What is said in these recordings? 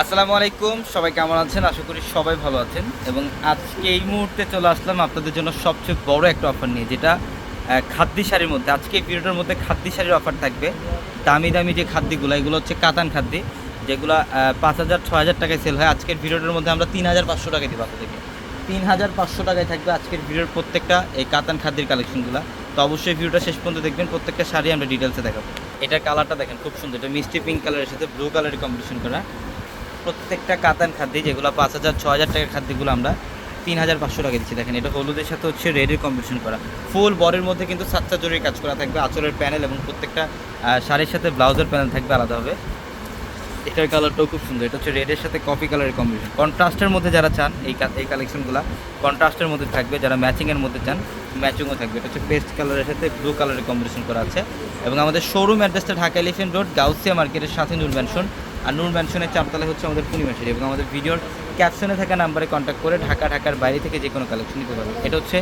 আসসালামু আলাইকুম, সবাই কেমন আছেন? আশা করি সবাই ভালো আছেন। এবং আজকে এই মুহূর্তে চলে আসলাম আপনাদের জন্য সবচেয়ে বড় একটা অফার নিয়ে, যেটা খাদ্যি শাড়ির মধ্যে। আজকে এই ভিডিওটার মধ্যে খাদ্যি শাড়ির অফার থাকবে। দামি দামি যে খাদ্যিগুলো, এগুলো হচ্ছে কাতান খাদ্যি, যেগুলো 5,000 6,000 টাকায় সেল হয়। আজকের ভিডিওটার মধ্যে আমরা 3,500 টাকায় দিব আপনাদেরকে। 3,500 টাকায় থাকবে আজকের ভিডিওর প্রত্যেকটা এই কাতান খাদ্যের কালেকশনগুলো। তো অবশ্যই ভিডিওটা শেষ পর্যন্ত দেখবেন, প্রত্যেকটা শাড়ি আমরা ডিটেলসে দেখাবো। এটার কালারটা দেখেন, খুব সুন্দর। এটা মিষ্টি পিঙ্ক কালারের সাথে ব্লু কালারের কম্বিনেশন করা প্রত্যেকটা কাতান খাদ্যি, যেগুলো 5,000 6,000 টাকার খাদ্যগুলো আমরা 3,500 টাকা দিচ্ছি। দেখেন, এটা হলুদের সাথে হচ্ছে রেডের কম্বিনেশন করা, ফুল বডির মধ্যে কিন্তু সাতটা জরির কাজ করা থাকবে। আঁচলের প্যানেল এবং প্রত্যেকটা শাড়ির সাথে ব্লাউজের প্যানেল থাকবে আলাদাভাবে। এটার কালারটাও খুব সুন্দর। এটা হচ্ছে রেডের সাথে কফি কালারের কম্বিনেশন। কন্ট্রাস্টের মধ্যে যারা চান এই কালেকশনগুলো কন্ট্রাস্টের মধ্যে থাকবে, যারা ম্যাচিংয়ের মধ্যে চান ম্যাচিংও থাকবে। এটা হচ্ছে পেস্ট কালারের সাথে ব্লু কালারের কম্বিনেশন করা আছে। এবং আমাদের শোরুম অ্যাড্রেসটা ঢাকা এলিফ্যান্ট রোড, গাউসিয়া মার্কেটের সাথে নূর ম্যানশন। আর নূর ম্যানশনের চারতলায় হচ্ছে আমাদের পূর্ণিমা শাড়ি। এবং আমাদের ভিডিওর ক্যাপশনে থাকা নাম্বারে কন্ট্যাক্ট করে ঢাকার বাইরে থেকে যে কোনো কালেকশন নিতে পারবেন। এটা হচ্ছে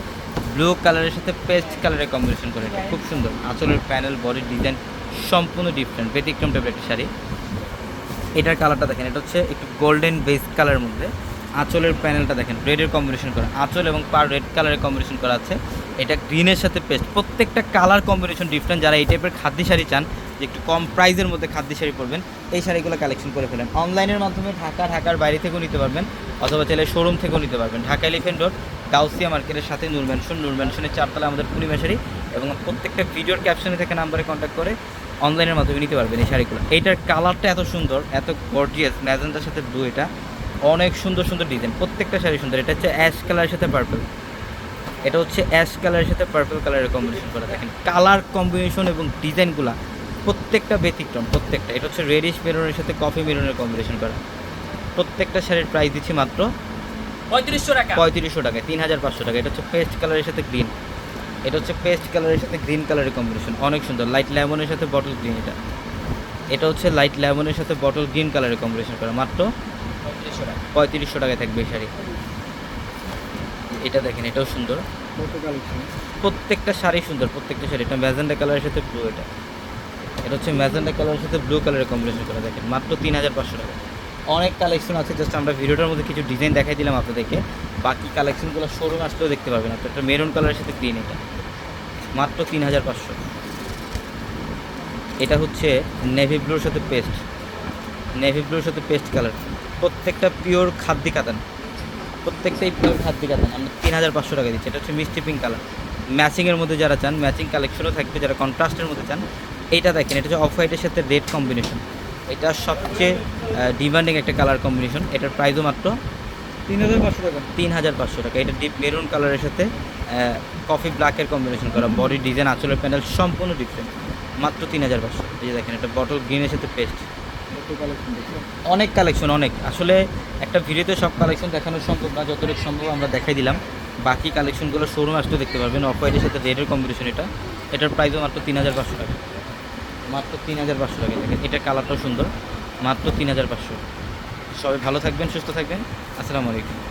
ব্লু কালারের সাথে পেস্ট কালারের কম্বিনেশন করে, এটা খুব সুন্দর। আঁচলের প্যানেল, বডির ডিজাইন সম্পূর্ণ ডিফারেন্ট, ব্যতিক্রম টাইপের একটা শাড়ি। এটার কালারটা দেখেন, এটা হচ্ছে একটু গোল্ডেন বেস কালারের মধ্যে। আঁচলের প্যানেলটা দেখেন, রেডের কম্বিনেশন করা, আঁচল এবং পার রেড কালারের কম্বিনেশন করা আছে। এটা গ্রিনের সাথে পেস্ট, প্রত্যেকটা কালার কম্বিনেশন ডিফারেন্ট। যারা এই টাইপের খাদ্যি শাড়ি চান, যে একটু কম প্রাইসের মধ্যে খাদ্যি শাড়ি পরবেন, এই শাড়িগুলো কালেকশন করে ফেলেন। অনলাইনের মাধ্যমে ঢাকার বাইরে থেকেও নিতে পারবেন, অথবা চাইলে শোরুম থেকেও নিতে পারবেন। ঢাকা এলিফ্যান্ট রোড, গাউসিয়া মার্কেটের সাথে নূর ম্যানশনের চারতলা আমাদের পূর্ণিমা শাড়ি। এবং প্রত্যেকটা ভিডিওর ক্যাপশনে থেকে নাম্বারে কন্ট্যাক্ট করে অনলাইনের মাধ্যমে নিতে পারবেন এই শাড়িগুলো। এইটার কালারটা এত সুন্দর, এত গর্জিয়াস, ম্যাজেন্টার সাথে ব্লু, এটা অনেক সুন্দর সুন্দর ডিজাইন, প্রত্যেকটা শাড়ি সুন্দর। এটা হচ্ছে অ্যাশ কালারের সাথে পার্পল, এটা হচ্ছে অ্যাশ কালারের সাথে পার্পল কালারের কম্বিনেশন করা। দেখেন কালার কম্বিনেশন এবং ডিজাইনগুলো প্রত্যেকটা ব্যতিক্রম, প্রত্যেকটা। এটা হচ্ছে রেডিশ মেরুনের সাথে কফি মেরুনের কম্বিনেশন করা। প্রত্যেকটা শাড়ির প্রাইস দিচ্ছি মাত্র 3500 টাকা। 3500 টাকায়, 3,500 টাকা। এটা হচ্ছে পেস্ট কালারের সাথে গ্রিন, এটা হচ্ছে পেস্ট কালারের সাথে গ্রিন কালারের কম্বিনেশন, অনেক সুন্দর। লাইট লেমনের সাথে বটল গ্রিন, এটা হচ্ছে লাইট লেমনের সাথে বটল গ্রিন কালারের কম্বিনেশন করা, মাত্র 3500 টাকায় থাকবে এই শাড়ি। এটা দেখেন, এটাও সুন্দর, প্রত্যেকটা শাড়ি সুন্দর, প্রত্যেকটা শাড়ি। এটা ম্যাজেন্ডা কালারের সাথে ব্লু, এটা হচ্ছে ম্যাজেন্ডা কালারের সাথে ব্লু কালারের কম্বিনেশন করা। দেখেন, মাত্র 3,500 টাকা। অনেক কালেকশন আছে, জাস্ট আমরা ভিডিওটার মধ্যে কিছু ডিজাইন দেখাই দিলাম আপনাদেরকে। বাকি কালেকশনগুলো শোরুম আসলেও দেখতে পারবেন। আপনার একটা মেরুন কালারের সাথে গ্রিন, এটা মাত্র 3,500। এটা হচ্ছে নেভি ব্লুর সাথে পেস্ট, নেভি ব্লুর সাথে পেস্ট কালার, প্রত্যেকটা পিওর খাদ্যি কাতান, প্রত্যেকটাই পিওর খাদ্যি কাতান। আমরা 3,500 টাকা দিচ্ছি। এটা হচ্ছে মিষ্টি পিঙ্ক কালার। ম্যাচিংয়ের মধ্যে যারা চান, ম্যাচিং কালেকশনও থাকবে। যারা কন্ট্রাস্টের মধ্যে চান, এইটা দেখেন, এটা হচ্ছে অফ হোয়াইটের সাথে রেড কম্বিনেশন। এটা সবচেয়ে ডিমান্ডিং একটা কালার কম্বিনেশন। এটার প্রাইসও মাত্র 3500 টাকা। 3,500 টাকা। এটা ডিপ মেরুন কালারের সাথে কফি ব্ল্যাকের কম্বিনেশন করা, বডি ডিজাইন, আঁচলের প্যানেল সম্পূর্ণ ডিফারেন্ট, মাত্র 3,500। এই যে দেখেন, এটা বটল গ্রিনের সাথে পেস্ট। অনেক কালেকশন, অনেক। আসলে একটা ভিডিওতে সব কালেকশন দেখানো সম্ভব না, যতটুকু সম্ভব আমরা দেখাই দিলাম। বাকি কালেকশনগুলো শোরুম আসলেও দেখতে পারবেন। অফ হোয়াইটের সাথে রেডের কম্বিনেশন, এটার প্রাইসও মাত্র 3,500 টাকা, মাত্র 3,500 টাকা। দেখেন, এটার কালারটাও সুন্দর, মাত্র 3,500। সবাই ভালো থাকবেন, সুস্থ থাকবেন। আসসালামু আলাইকুম।